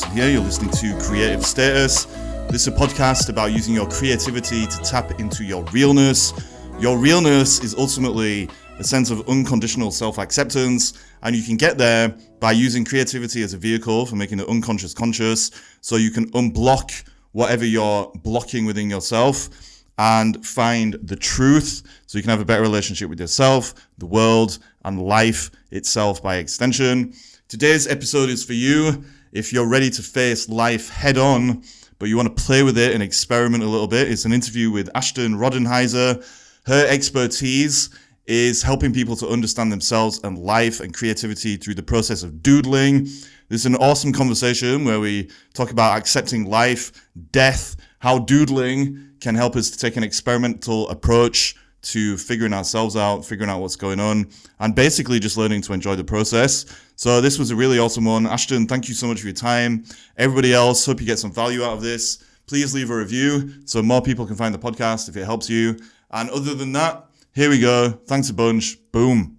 Ashton here. You're listening to Creative Status. This is a podcast about using your creativity to tap into your realness. Your realness is ultimately a sense of unconditional self-acceptance, and you can get there by using creativity as a vehicle for making the unconscious conscious, so you can unblock whatever you're blocking within yourself and find the truth, so you can have a better relationship with yourself, the world, and life itself by extension. Today's episode is for you if you're ready to face life head on, but you want to play with it and experiment a little bit. It's an interview with Ashton Rodenhiser. Her expertise is helping people to understand themselves and life and creativity through the process of doodling. This is an awesome conversation where we talk about accepting life, death, how doodling can help us to take an experimental approach to figuring ourselves out, figuring out what's going on, and basically just learning to enjoy the process. So this was a really awesome one. Ashton, thank you so much for your time. Everybody else, hope you get some value out of this. Please leave a review so more people can find the podcast if it helps you. And other than that, here we go. Thanks a bunch. Boom.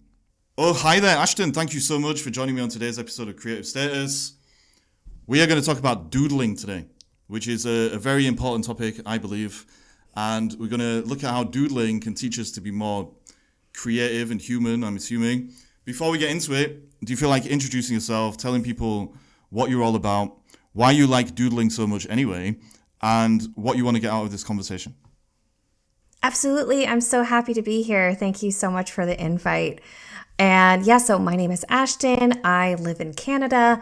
Oh, hi there, Ashton. Thank you so much for joining me on today's episode of Creative Status. We are going to talk about doodling today, which is a very important topic, I believe. And we're going to look at how doodling can teach us to be more creative and human, I'm assuming. Before we get into it, do you feel like introducing yourself, telling people what you're all about, why you like doodling so much anyway, and what you want to get out of this conversation? Absolutely. I'm so happy to be here. Thank you so much for the invite. And yeah, so my name is Ashton. I live in Canada.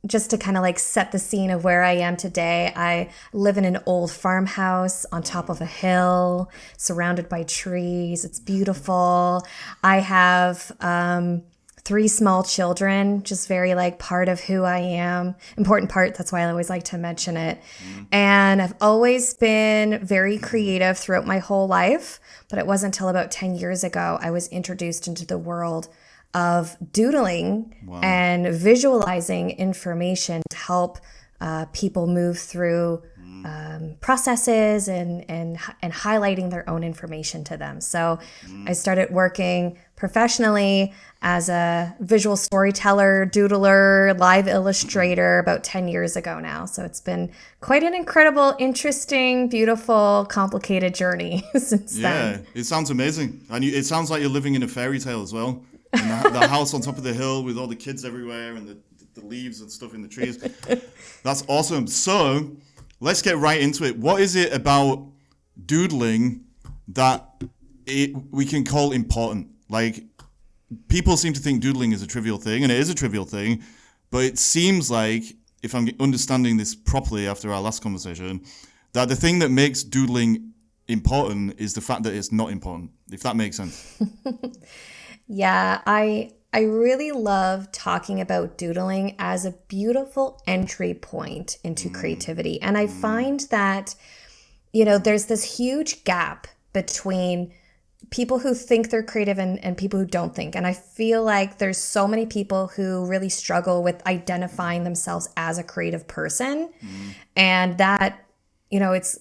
Just to kind of like set the scene of where I am today, I live in an old farmhouse on top of a hill, surrounded by trees. It's beautiful. I have 3 small children, just very like part of who I am. Important part, that's why I always like to mention it. And I've always been very creative throughout my whole life, but it wasn't until about 10 years ago I was introduced into the world of doodling and visualizing information to help people move through processes and highlighting their own information to them. So I started working professionally as a visual storyteller, doodler, live illustrator about 10 years ago now. So it's been quite an incredible, interesting, beautiful, complicated journey since then. Yeah, it sounds amazing. And it sounds like you're living in a fairy tale as well. And the house on top of the hill with all the kids everywhere and the leaves and stuff in the trees. That's awesome. So let's get right into it. What is it about doodling that we can call important? Like, people seem to think doodling is a trivial thing, and it is a trivial thing, but it seems like, if I'm understanding this properly after our last conversation, that the thing that makes doodling important is the fact that it's not important, if that makes sense. Yeah, I really love talking about doodling as a beautiful entry point into creativity. And I find that, there's this huge gap between people who think they're creative and people who don't think. And I feel like there's so many people who really struggle with identifying themselves as a creative person. And that, it's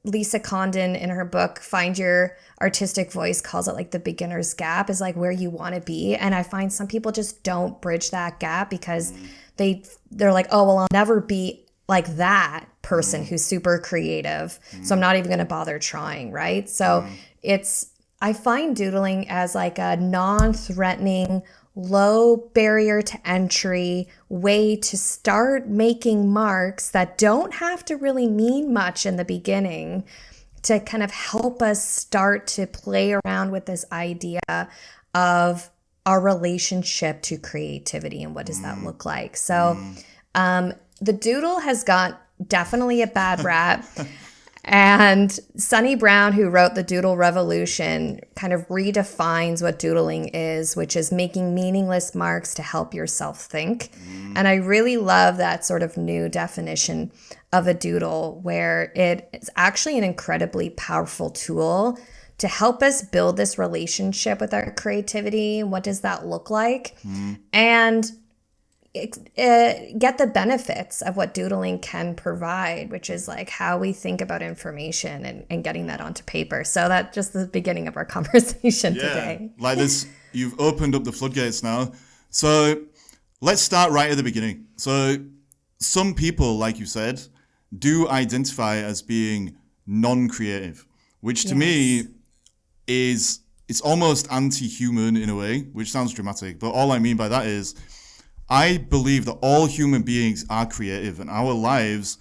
Lisa Condon in her book, Find Your Artistic Voice, calls it like the beginner's gap, is like where you want to be. And I find some people just don't bridge that gap because they're like, oh, well, I'll never be like that person who's super creative. So I'm not even going to bother trying. Right. So I find doodling as like a non-threatening, low barrier to entry way to start making marks that don't have to really mean much in the beginning, to kind of help us start to play around with this idea of our relationship to creativity and what does that look like. So the doodle has got definitely a bad rap. And Sunny Brown, who wrote the Doodle Revolution, kind of redefines what doodling is, which is making meaningless marks to help yourself think. And I really love that sort of new definition of a doodle, where it's actually an incredibly powerful tool to help us build this relationship with our creativity. What does that look like? And get the benefits of what doodling can provide, which is like how we think about information and getting that onto paper. So that's just the beginning of our conversation today. Like this, you've opened up the floodgates now. So let's start right at the beginning. So some people, like you said, do identify as being non-creative, which to me is, it's almost anti-human in a way, which sounds dramatic. But all I mean by that is I believe that all human beings are creative, and our lives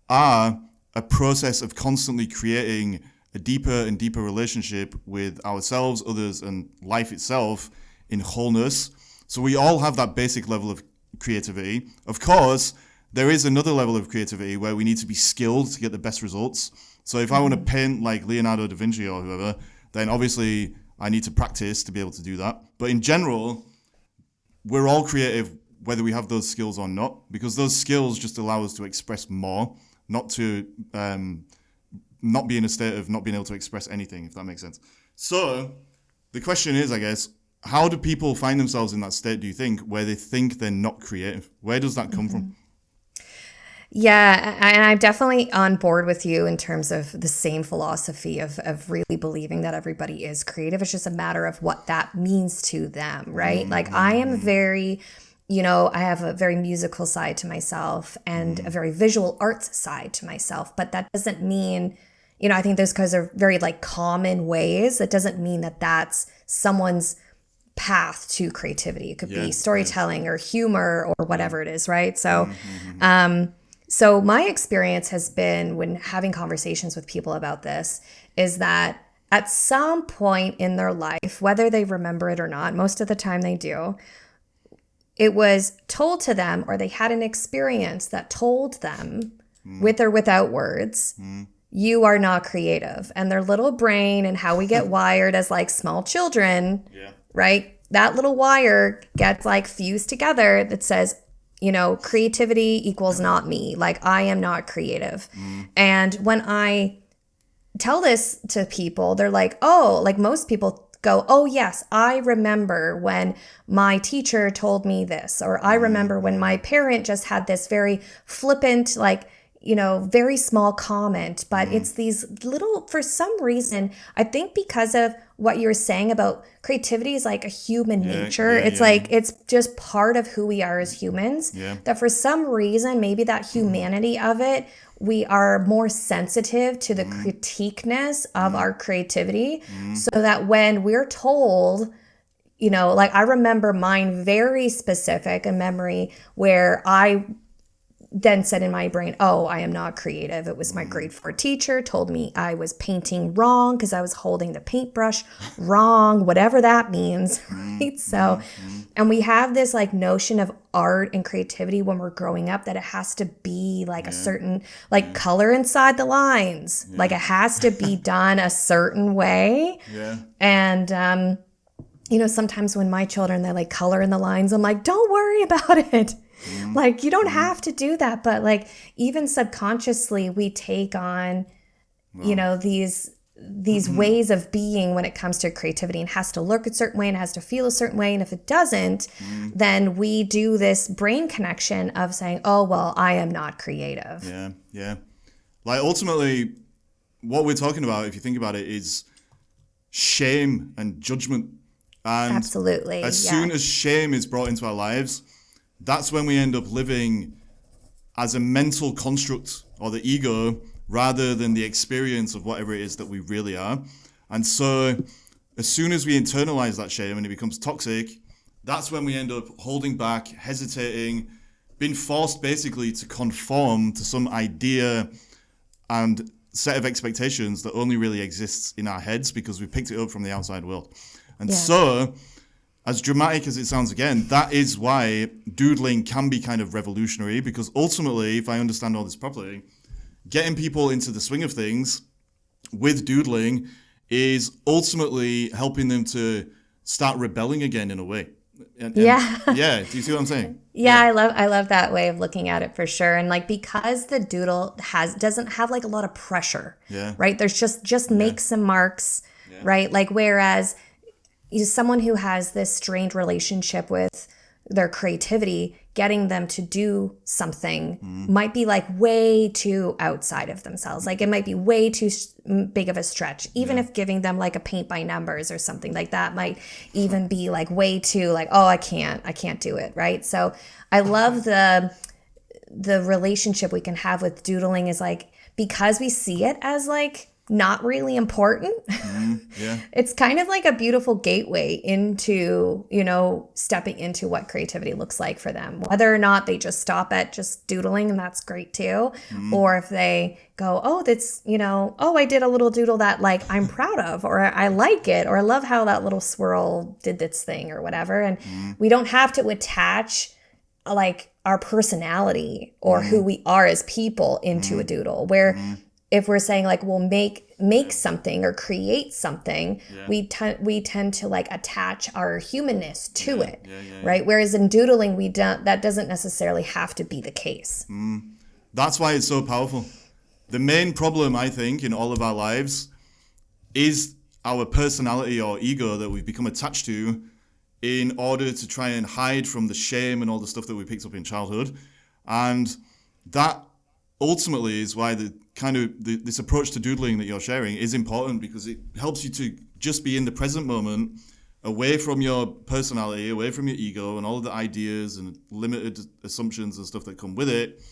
are a process of constantly creating a deeper and deeper relationship with ourselves, others, and life itself in wholeness. So we all have that basic level of creativity. Of course, there is another level of creativity where we need to be skilled to get the best results. So if I want to paint like Leonardo da Vinci or whoever, then obviously I need to practice to be able to do that. But in general, we're all creative whether we have those skills or not, because those skills just allow us to express more, not to not be in a state of not being able to express anything, if that makes sense. So the question is, I guess, how do people find themselves in that state, do you think, where they think they're not creative? Where does that come from? Yeah, and I'm definitely on board with you in terms of the same philosophy of really believing that everybody is creative. It's just a matter of what that means to them, right? Like I am very, I have a very musical side to myself and a very visual arts side to myself, but that doesn't mean, I think those guys are very like common ways. That doesn't mean that that's someone's path to creativity. It could be storytelling or humor or whatever it is, right? So, so my experience has been when having conversations with people about this is that at some point in their life, whether they remember it or not, most of the time they do, it was told to them or they had an experience that told them with or without words, you are not creative. And their little brain and how we get wired as like small children, right? That little wire gets like fused together that says, creativity equals not me. Like I am not creative. And when I tell this to people, they're like, oh, like most people go, oh yes, I remember when my teacher told me this, or I remember when my parent just had this very flippant, like, very small comment, but it's these little, for some reason, I think because of what you're saying about creativity is like a human nature. It's like, it's just part of who we are as humans, that for some reason, maybe that humanity of it, we are more sensitive to the critiqueness of our creativity, so that when we're told, like I remember mine very specific, a memory where I then said in my brain, oh, I am not creative. It was my grade 4 teacher told me I was painting wrong because I was holding the paintbrush wrong, whatever that means, right? So, and we have this like notion of art and creativity when we're growing up that it has to be like a certain like color inside the lines, like it has to be done a certain way. And, sometimes when my children, they like color in the lines, I'm like, don't worry about it. Like, you don't have to do that. But like, even subconsciously, we take on, these ways of being when it comes to creativity, and has to look a certain way and has to feel a certain way. And if it doesn't, then we do this brain connection of saying, oh, well, I am not creative. Yeah. Like ultimately, what we're talking about, if you think about it, is shame and judgment. And absolutely. As soon as shame is brought into our lives, that's when we end up living as a mental construct or the ego rather than the experience of whatever it is that we really are. And so as soon as we internalize that shame and it becomes toxic, that's when we end up holding back, hesitating, being forced basically to conform to some idea and set of expectations that only really exists in our heads because we picked it up from the outside world. And so, as dramatic as it sounds again, that is why doodling can be kind of revolutionary, because ultimately, if I understand all this properly, getting people into the swing of things with doodling is ultimately helping them to start rebelling again in a way. And, do you see what I'm saying? I love that way of looking at it for sure. And like, because the doodle doesn't have like a lot of pressure, right? There's just make some marks, right? Like, whereas someone who has this strained relationship with their creativity, getting them to do something might be like way too outside of themselves. Like it might be way too big of a stretch. Even if giving them like a paint by numbers or something like that might even be like way too like, oh, I can't do it. Right. So I love the relationship we can have with doodling is like, because we see it as like not really important. It's kind of like a beautiful gateway into, you know, stepping into what creativity looks like for them, whether or not they just stop at just doodling, and that's great too. Or if they go, oh, that's, you know, oh, I did a little doodle that like I'm proud of, or I like it, or I love how that little swirl did this thing or whatever. And we don't have to attach like our personality or who we are as people into a doodle, where if we're saying like we'll make something or create something, we tend to like attach our humanness to it, right? Whereas in doodling, that doesn't necessarily have to be the case. That's why it's so powerful. The main problem, I think, in all of our lives is our personality or ego that we've become attached to in order to try and hide from the shame and all the stuff that we picked up in childhood. And that ultimately is why this approach to doodling that you're sharing is important, because it helps you to just be in the present moment, away from your personality, away from your ego and all of the ideas and limited assumptions and stuff that come with it.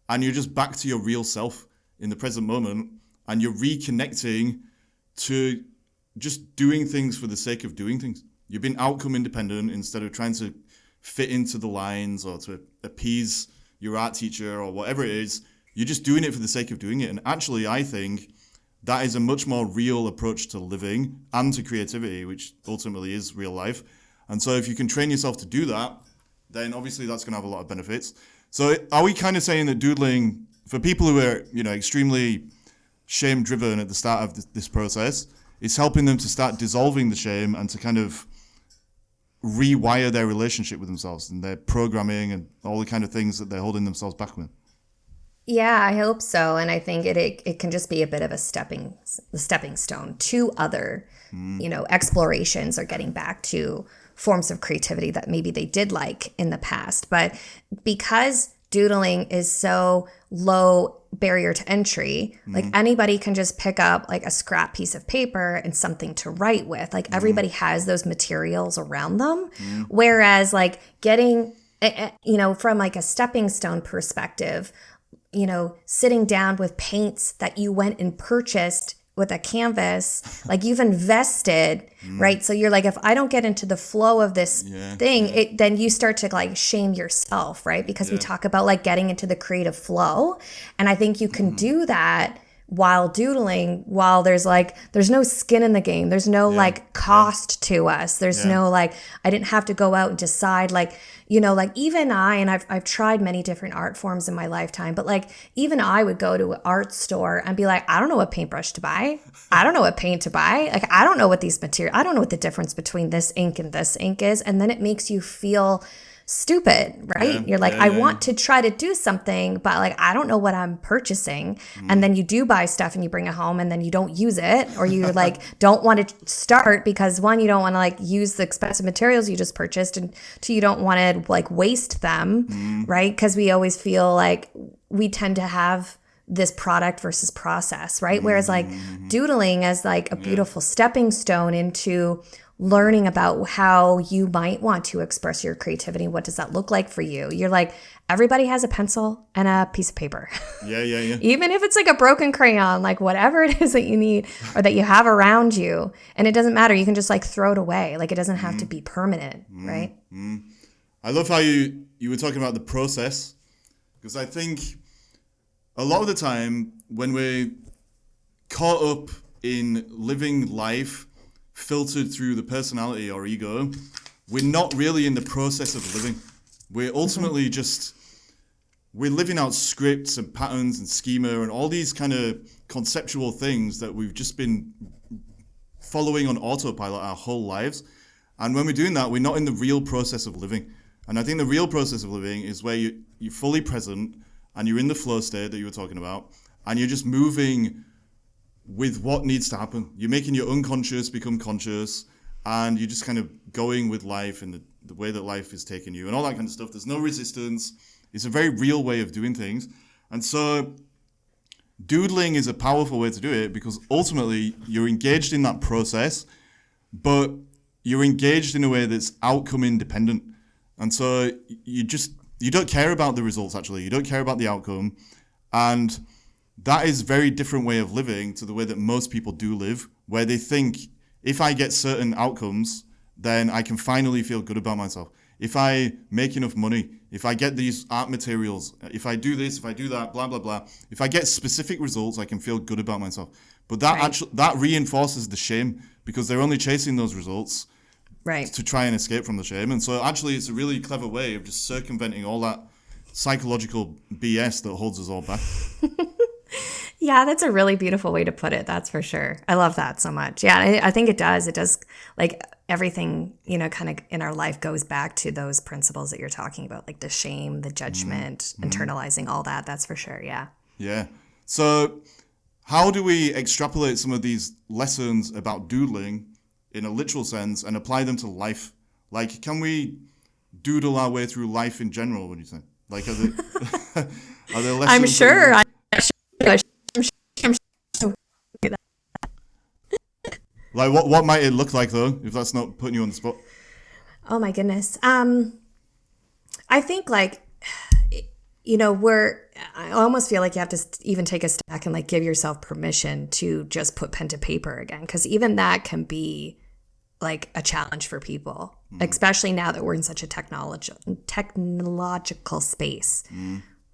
And you're just back to your real self in the present moment, and you're reconnecting to just doing things for the sake of doing things. You've been outcome independent instead of trying to fit into the lines or to appease your art teacher or whatever it is. You're just doing it for the sake of doing it. And actually, I think that is a much more real approach to living and to creativity, which ultimately is real life. And so if you can train yourself to do that, then obviously that's going to have a lot of benefits. So are we kind of saying that doodling, for people who are, you know, extremely shame driven at the start of this process, is helping them to start dissolving the shame and to kind of rewire their relationship with themselves and their programming and all the kind of things that they're holding themselves back with? Yeah, I hope so. And I think it can just be a bit of a stepping stone to other, you know, explorations or getting back to forms of creativity that maybe they did like in the past. But because doodling is so low barrier to entry, like anybody can just pick up like a scrap piece of paper and something to write with. Like everybody has those materials around them. Whereas like getting, you know, from like a stepping stone perspective, you know, sitting down with paints that you went and purchased with a canvas, like you've invested, right? So you're like, if I don't get into the flow of this thing, then you start to like shame yourself, right? Because we talk about like getting into the creative flow. And I think you can do that while doodling, while there's no skin in the game. There's no like cost to us. There's no like, I didn't have to go out and decide like, you know, like even I've tried many different art forms in my lifetime, but like even I would go to an art store and be like, I don't know what paintbrush to buy. I don't know what paint to buy. Like, I don't know what these materials, I don't know what the difference between this ink and this ink is. And then it makes you feel stupid, right? You're like, I want to try to do something, but like, I don't know what I'm purchasing. And then you do buy stuff and you bring it home and then you don't use it, or you like don't want to start because one, you don't want to like use the expensive materials you just purchased, and two, you don't want to like waste them, right? Because we always feel like we tend to have this product versus process, right? Whereas like doodling as like a beautiful stepping stone into learning about how you might want to express your creativity. What does that look like for you? You're like, everybody has a pencil and a piece of paper. Yeah. Even if it's like a broken crayon, like whatever it is that you need or that you have around you. And it doesn't matter. You can just like throw it away. Like it doesn't have to be permanent, right? I love how you were talking about the process, because I think a lot of the time when we're caught up in living life filtered through the personality or ego, we're not really in the process of living. We're ultimately we're living out scripts and patterns and schema and all these kind of conceptual things that we've just been following on autopilot our whole lives. And when we're doing that, we're not in the real process of living. And I think the real process of living is where you're fully present and you're in the flow state that you were talking about, and you're just moving with what needs to happen. You're making your unconscious become conscious, and you're just kind of going with life in the way that life is taking you and all that kind of stuff. There's no resistance. It's a very real way of doing things. And so doodling is a powerful way to do it because ultimately you're engaged in that process, but you're engaged in a way that's outcome independent. And so you don't care about the results, actually. You don't care about the outcome. And that is a very different way of living to the way that most people do live, where they think, if I get certain outcomes, then I can finally feel good about myself. If I make enough money, if I get these art materials, if I do this, if I do that, blah, blah, blah. If I get specific results, I can feel good about myself. But that reinforces the shame because they're only chasing those results to try and escape from the shame. And so actually it's a really clever way of just circumventing all that psychological BS that holds us all back. Yeah, that's a really beautiful way to put it. That's for sure. I love that so much. Yeah, I think it does. It does, like, everything, kind of in our life goes back to those principles that you're talking about, like the shame, the judgment, internalizing all that. That's for sure. Yeah. Yeah. So how do we extrapolate some of these lessons about doodling in a literal sense and apply them to life? Like, can we doodle our way through life in general, what do you think? Like, are there lessons? I'm sure. Like, what might it look like, though, if that's not putting you on the spot? Oh, my goodness. I think, like, I almost feel like you have to even take a step back and, like, give yourself permission to just put pen to paper again. Because even that can be, like, a challenge for people, especially now that we're in such a technological space,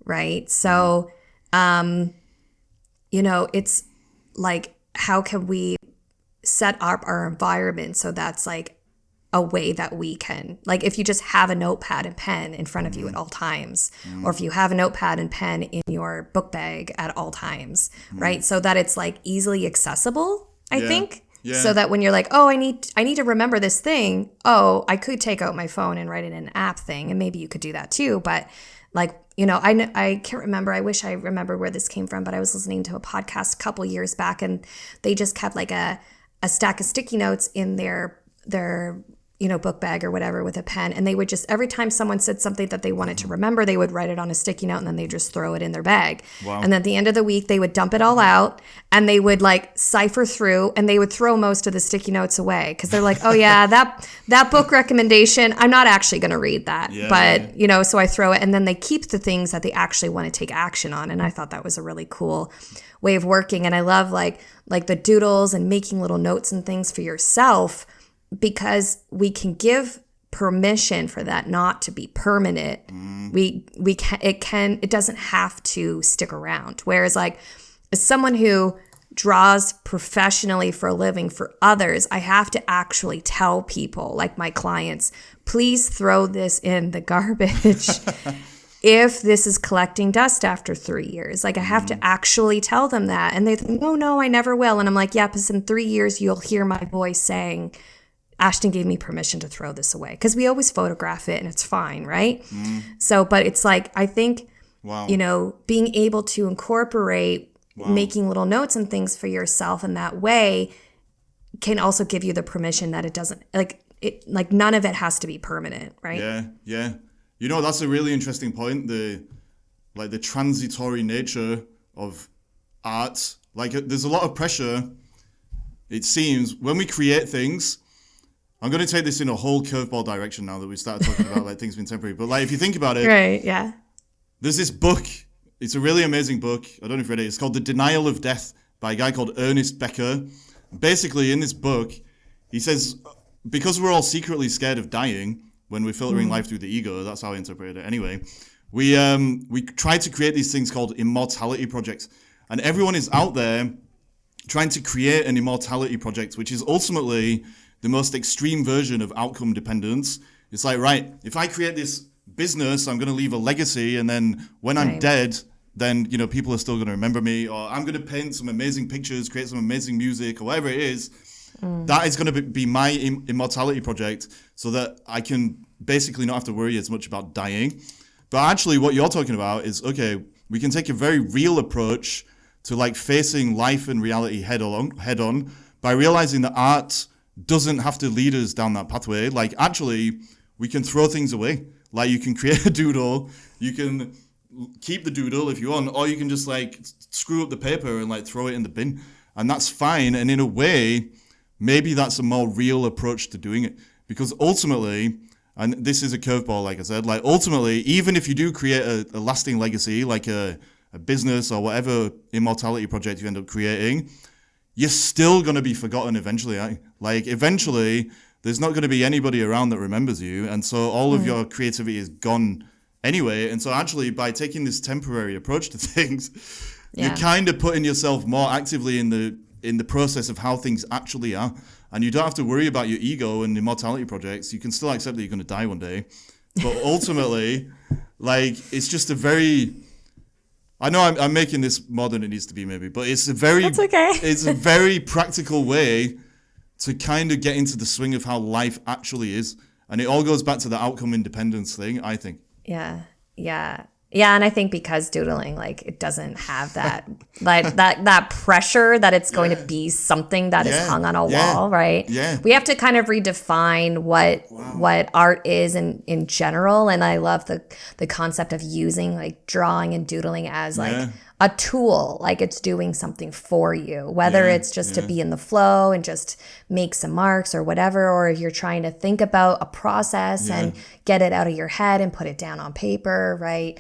right? So, it's like, how can we set up our environment so that's like a way that we can, like, if you just have a notepad and pen in front of you at all times, or if you have a notepad and pen in your book bag at all times, right? So that it's like easily accessible, I think. Yeah. So that when you're like, oh, I need to remember this thing. Oh, I could take out my phone and write it in an app thing. And maybe you could do that too. But like, I can't remember. I wish I remember where this came from, but I was listening to a podcast a couple years back and they just kept like a stack of sticky notes in their book bag or whatever with a pen. And they would just, every time someone said something that they wanted to remember, they would write it on a sticky note and then they just throw it in their bag. Wow. And then at the end of the week, they would dump it all out and they would like cipher through and they would throw most of the sticky notes away. Cause they're like, oh yeah, that book recommendation, I'm not actually going to read that, so I throw it and then they keep the things that they actually want to take action on. And I thought that was a really cool way of working. And I love like the doodles and making little notes and things for yourself, because we can give permission for that not to be permanent. It doesn't have to stick around. Whereas like as someone who draws professionally for a living for others, I have to actually tell people, like my clients, please throw this in the garbage. If this is collecting dust after 3 years, like I have to actually tell them that. And they think, no, I never will. And I'm like, yeah, because in 3 years, you'll hear my voice saying, Ashton gave me permission to throw this away, because we always photograph it and it's fine, right? So, but it's like, I think, being able to incorporate making little notes and things for yourself in that way can also give you the permission that it doesn't, like none of it has to be permanent, right? Yeah. That's a really interesting point. The transitory nature of art. Like, there's a lot of pressure, it seems, when we create things. I'm going to take this in a whole curveball direction now that we started talking about like things being temporary. But like, if you think about it, right? Yeah. There's this book. It's a really amazing book. I don't know if you read it. It's called The Denial of Death by a guy called Ernest Becker. Basically, in this book, he says, because we're all secretly scared of dying when we're filtering life through the ego, that's how I interpret it anyway, we try to create these things called immortality projects. And everyone is out there trying to create an immortality project, which is ultimately the most extreme version of outcome dependence. It's like, right, if I create this business, I'm going to leave a legacy. And then when I'm dead, then, people are still going to remember me, or I'm going to paint some amazing pictures, create some amazing music, or whatever it is. That is going to be my immortality project, so that I can basically not have to worry as much about dying. But actually what you're talking about is, okay, we can take a very real approach to like facing life and reality head on by realizing that art doesn't have to lead us down that pathway. Like, actually, we can throw things away. Like you can create a doodle, you can keep the doodle if you want, or you can just like screw up the paper and like throw it in the bin. And that's fine. And in a way, maybe that's a more real approach to doing it. Because ultimately, and this is a curveball, like I said, like ultimately, even if you do create a lasting legacy, like a business or whatever immortality project you end up creating, you're still going to be forgotten eventually. Like eventually, there's not going to be anybody around that remembers you. And so all of your creativity is gone anyway. And so actually, by taking this temporary approach to things, you're kind of putting yourself more actively in the process of how things actually are. And you don't have to worry about your ego and immortality projects. You can still accept that you're going to die one day. But ultimately, like, it's just a very... I know I'm making this more than it needs to be, maybe, but it's a very... That's okay. It's a very practical way to kind of get into the swing of how life actually is. And it all goes back to the outcome independence thing, I think. Yeah. And I think because doodling, like, it doesn't have that, like that pressure that it's going to be something that is hung on a wall, right? Yeah. We have to kind of redefine what art is in general. And I love the concept of using like drawing and doodling as like a tool, like it's doing something for you, whether it's just to be in the flow and just make some marks or whatever, or if you're trying to think about a process and get it out of your head and put it down on paper, right?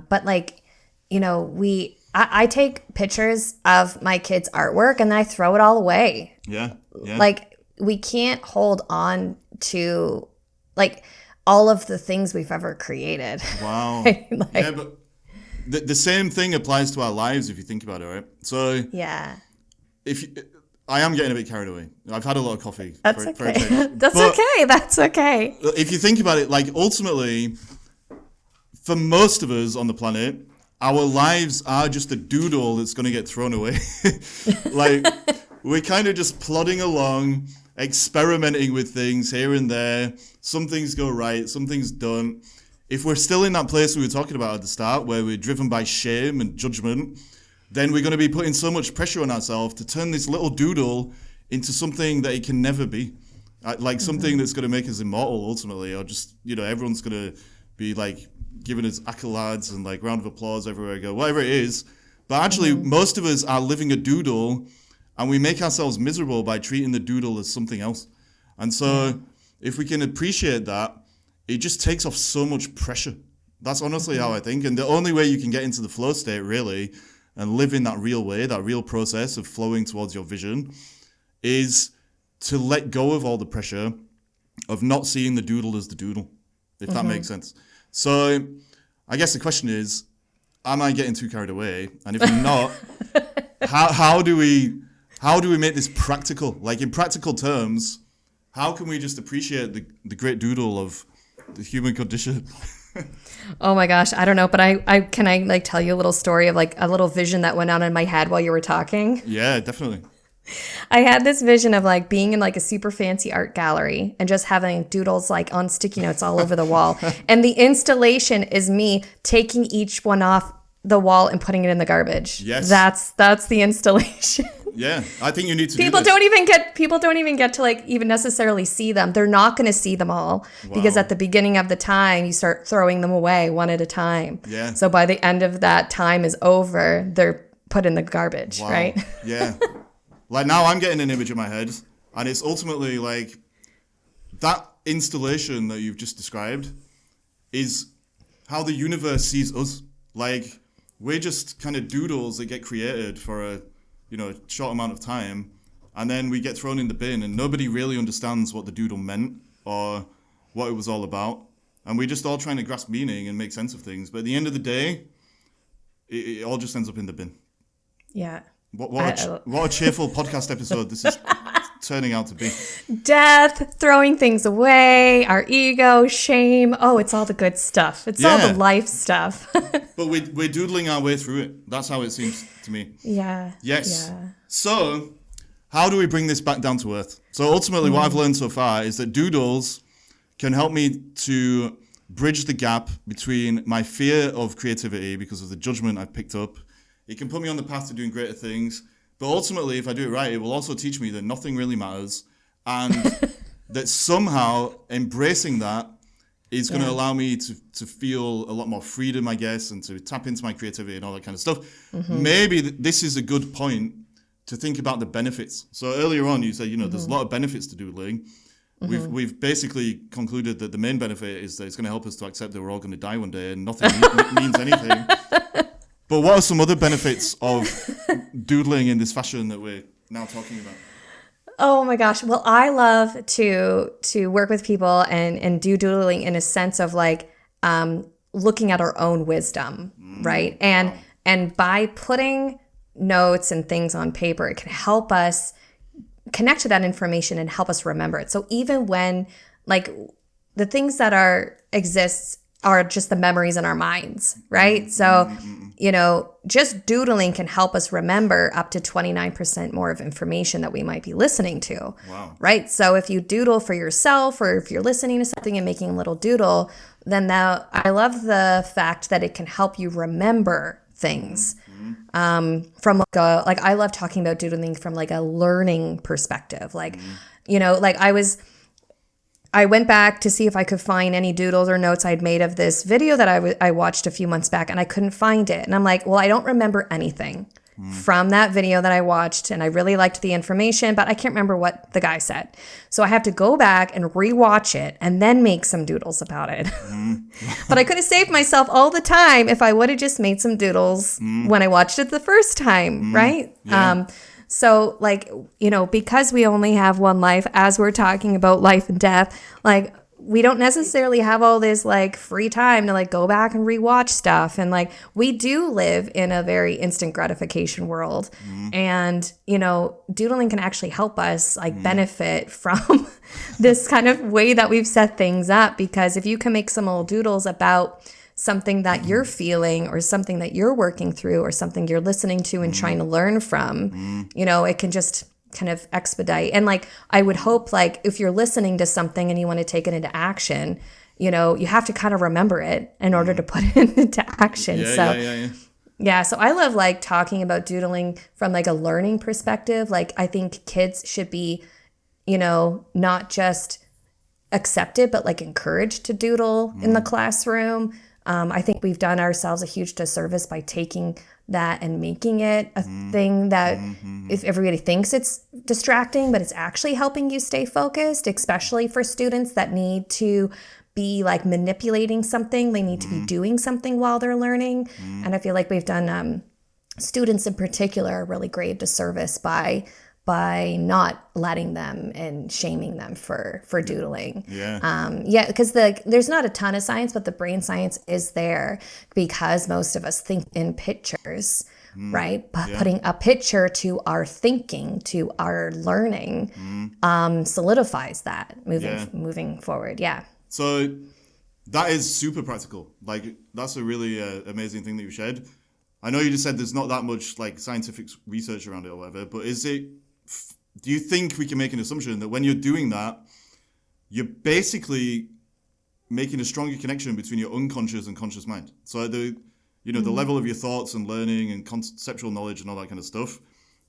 But like, you know, I take pictures of my kids' artwork and then I throw it all away. Yeah. Like we can't hold on to like all of the things we've ever created. Wow. Like, yeah, but the same thing applies to our lives if you think about it, right? So I am getting a bit carried away. I've had a lot of coffee. That's okay. That's okay. If you think about it, like ultimately, for most of us on the planet, our lives are just a doodle that's going to get thrown away. Like we're kind of just plodding along, experimenting with things here and there. Some things go right, some things don't. If we're still in that place we were talking about at the start, where we're driven by shame and judgment, then we're going to be putting so much pressure on ourselves to turn this little doodle into something that it can never be. Like something that's going to make us immortal ultimately, or just, you know, everyone's going to be like giving us accolades and like round of applause everywhere I go, whatever it is. But actually, most of us are living a doodle and we make ourselves miserable by treating the doodle as something else. And so if we can appreciate that, it just takes off so much pressure. That's honestly how I think. And the only way you can get into the flow state, really, and live in that real way, that real process of flowing towards your vision, is to let go of all the pressure of not seeing the doodle as the doodle, if that makes sense. So I guess the question is, am I getting too carried away? And if not, how do we make this practical? Like in practical terms, how can we just appreciate the great doodle of the human condition? Oh my gosh, I don't know, but I can I like tell you a little story of like a little vision that went on in my head while you were talking? Yeah, definitely. I had this vision of like being in like a super fancy art gallery and just having doodles like on sticky notes all over the wall. And the installation is me taking each one off the wall and putting it in the garbage. Yes. That's the installation. Yeah, I think you need to people don't even get to like even necessarily see them. They're not going to see them all because at the beginning of the time you start throwing them away one at a time. Yeah. So by the end of that time is over, they're put in the garbage, right? Yeah. Like now I'm getting an image in my head and it's ultimately like that installation that you've just described is how the universe sees us. Like we're just kind of doodles that get created for a short amount of time, and then we get thrown in the bin and nobody really understands what the doodle meant or what it was all about. And we're just all trying to grasp meaning and make sense of things. But at the end of the day, it all just ends up in the bin. Yeah. What a cheerful podcast episode this is turning out to be. Death, throwing things away, our ego, shame. Oh, it's all the good stuff. It's all the life stuff. But we're doodling our way through it. That's how it seems to me. Yeah. Yes. Yeah. So how do we bring this back down to earth? So ultimately what I've learned so far is that doodles can help me to bridge the gap between my fear of creativity because of the judgment I've picked up. It can put me on the path to doing greater things. But ultimately, if I do it right, it will also teach me that nothing really matters and that somehow embracing that is going to allow me to feel a lot more freedom, I guess, and to tap into my creativity and all that kind of stuff. Maybe this is a good point to think about the benefits. So earlier on, you said, there's a lot of benefits to doodling. We've basically concluded that the main benefit is that it's going to help us to accept that we're all going to die one day and nothing means anything. But what are some other benefits of doodling in this fashion that we're now talking about? Oh my gosh. Well, I love to work with people and do doodling in a sense of like looking at our own wisdom, right? And by putting notes and things on paper, it can help us connect to that information and help us remember it. So even when like the things that exists are just the memories in our minds, right? So, just doodling can help us remember up to 29% more of information that we might be listening to. Wow. Right? So if you doodle for yourself or if you're listening to something and making a little doodle, then I love the fact that it can help you remember things. From I love talking about doodling from like a learning perspective. Like, I went back to see if I could find any doodles or notes I'd made of this video that I watched a few months back, and I couldn't find it. And I'm like, well, I don't remember anything from that video that I watched, and I really liked the information, but I can't remember what the guy said. So I have to go back and rewatch it and then make some doodles about it. But I could have saved myself all the time if I would have just made some doodles when I watched it the first time, right? Yeah. So because we only have one life, as we're talking about life and death, like we don't necessarily have all this like free time to like go back and rewatch stuff. And like we do live in a very instant gratification world. And, doodling can actually help us like benefit from this kind of way that we've set things up. Because if you can make some old doodles about something that you're feeling or something that you're working through or something you're listening to and trying to learn from, it can just kind of expedite. And like, I would hope like if you're listening to something and you want to take it into action, you have to kind of remember it in order to put it into action. So I love like talking about doodling from like a learning perspective. Like I think kids should be, not just accepted, but like encouraged to doodle in the classroom. I think we've done ourselves a huge disservice by taking that and making it a thing that if everybody thinks it's distracting, but it's actually helping you stay focused, especially for students that need to be like manipulating something. They need to be doing something while they're learning. And I feel like we've done students in particular a really great disservice by not letting them and shaming them for doodling. Because there's not a ton of science, but the brain science is there because most of us think in pictures, right? But putting a picture to our thinking, to our learning, solidifies that moving forward. Yeah. So that is super practical. Like that's a really amazing thing that you shared. I know you just said there's not that much like scientific research around it or whatever, but do you think we can make an assumption that when you're doing that, you're basically making a stronger connection between your unconscious and conscious mind? So the level of your thoughts and learning and conceptual knowledge and all that kind of stuff.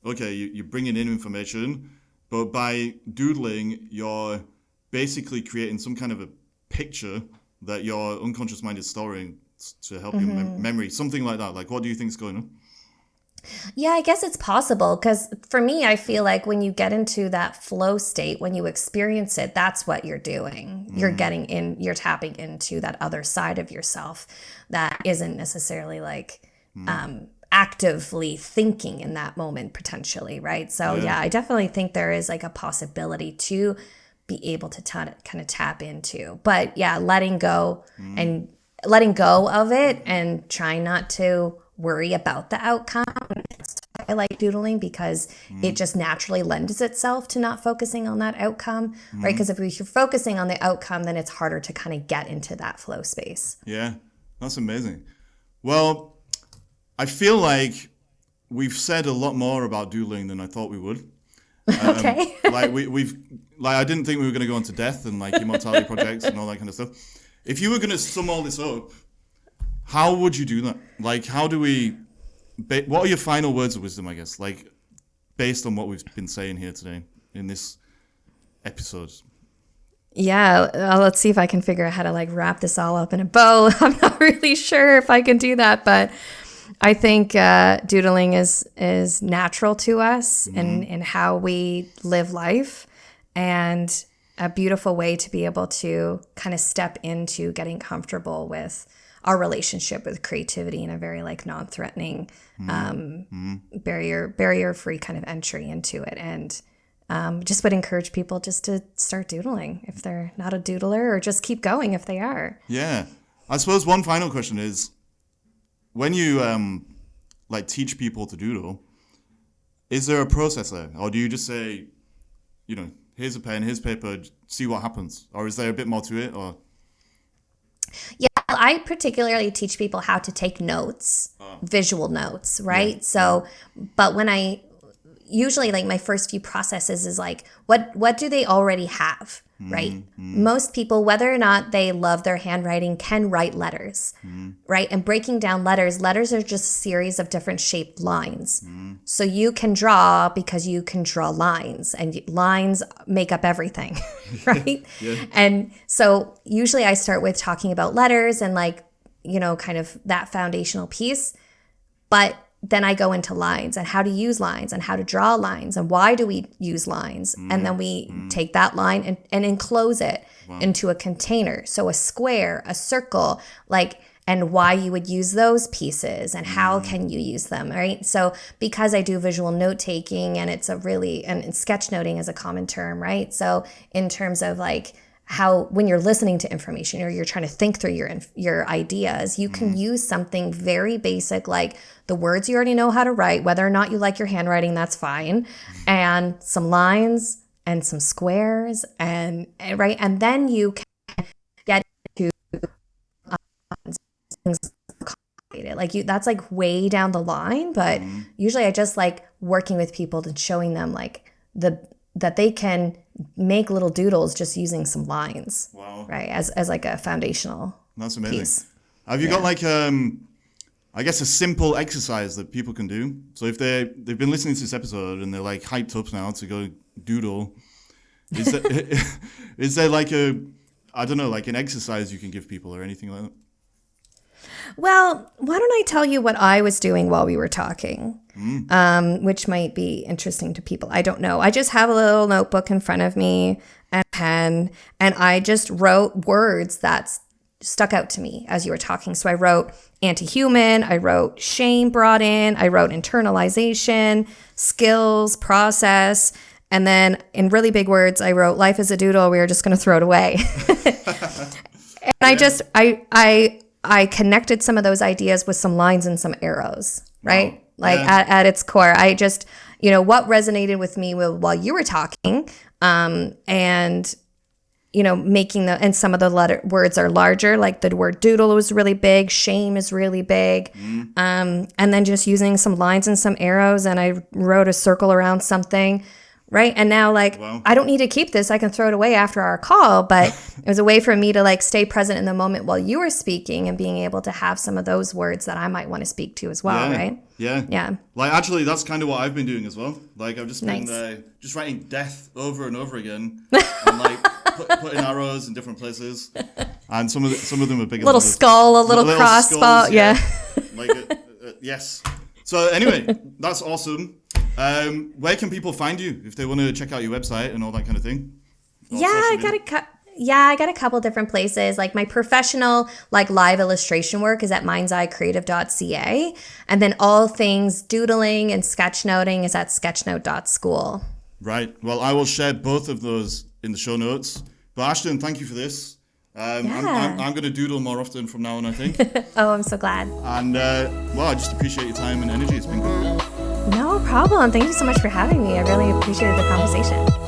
Okay, you're bringing in information, but by doodling, you're basically creating some kind of a picture that your unconscious mind is storing to help your memory, something like that. Like, what do you think is going on? Yeah, I guess it's possible because for me, I feel like when you get into that flow state, when you experience it, that's what you're doing. You're you're tapping into that other side of yourself that isn't necessarily like actively thinking in that moment potentially, right? So yeah, I definitely think there is like a possibility to be able to kind of tap into. But yeah, letting go of it and trying not to worry about the outcome. I like doodling because it just naturally lends itself to not focusing on that outcome, right? Because if you're focusing on the outcome, then it's harder to kind of get into that flow space. Yeah, that's amazing. Well, I feel like we've said a lot more about doodling than I thought we would. Okay. I didn't think we were going to go into death and like immortality projects and all that kind of stuff. If you were going to sum all this up, how would you do that? Like, how do we... what are your final words of wisdom, I guess? Like, based on what we've been saying here today in this episode. Yeah, let's see if I can figure out how to like wrap this all up in a bow. I'm not really sure if I can do that, but I think doodling is natural to us in how we live life, and a beautiful way to be able to kind of step into getting comfortable with our relationship with creativity in a very like non-threatening, barrier-free kind of entry into it. And just would encourage people just to start doodling if they're not a doodler, or just keep going if they are. Yeah. I suppose one final question is, when you like teach people to doodle, is there a process there? Or do you just say, you know, here's a pen, here's paper, see what happens? Or is there a bit more to it? Or Yeah, I particularly teach people how to take notes, visual notes, right? Yeah. So, but when I usually like my first few processes is like, what do they already have, right? Most people, whether or not they love their handwriting, can write letters, right? And breaking down letters are just a series of different shaped lines. So you can draw because you can draw lines, and lines make up everything, right? Yeah. And so usually I start with talking about letters and like, you know, kind of that foundational piece, but then I go into lines and how to use lines and how to draw lines and why do we use lines. And then we take that line and enclose it into a container. So a square, a circle, like, and why you would use those pieces and how can you use them, right? So because I do visual note taking, and it's a really, and sketchnoting is a common term, right? So in terms of like, how when you're listening to information or you're trying to think through your ideas, you can use something very basic like the words you already know how to write, whether or not you like your handwriting, that's fine, and some lines and some squares and right, and then you can get to things complicated. Like that's like way down the line, but usually I just like working with people and showing them like that they can make little doodles just using some lines. Wow. Right, as like a foundational That's amazing. piece. Have you got like I guess a simple exercise that people can do? So if they've been listening to this episode and they're like hyped up now to go doodle, is there like I don't know, like an exercise you can give people or anything like that? Well, why don't I tell you what I was doing while we were talking, which might be interesting to people. I don't know. I just have a little notebook in front of me and a pen, and I just wrote words that stuck out to me as you were talking. So I wrote anti-human, I wrote shame brought in, I wrote internalization, skills, process, and then in really big words, I wrote life is a doodle, we are just going to throw it away. And I connected some of those ideas with some lines and some arrows, right? Wow. Like at its core, I just, you know, what resonated with me while you were talking, and, you know, and some of the words are larger, like the word doodle was really big, shame is really big. And then just using some lines and some arrows, and I wrote a circle around something. Right. And now, like, Wow. I don't need to keep this. I can throw it away after our call. But it was a way for me to like stay present in the moment while you were speaking and being able to have some of those words that I might want to speak to as well. Right. Yeah. Yeah. Like, actually, that's kind of what I've been doing as well. Like, I've just been Nice. just writing death over and over again, and like putting arrows in different places. And some of them are bigger. Little than others. skull, a little crossbow. skulls, Yeah. Like, yes. So anyway, that's awesome. Where can people find you if they want to check out your website and all that kind of thing? Or Yeah, social I media? got a couple different places. Like my professional, like live illustration work is at mindsedcreative.ca, and then all things doodling and sketchnoting is at sketchnote.school. Right. Well, I will share both of those in the show notes. But Ashton, thank you for this. I'm going to doodle more often from now on, I think. Oh, I'm so glad. And well, I just appreciate your time and energy. It's been good. No problem. Thank you so much for having me. I really appreciated the conversation.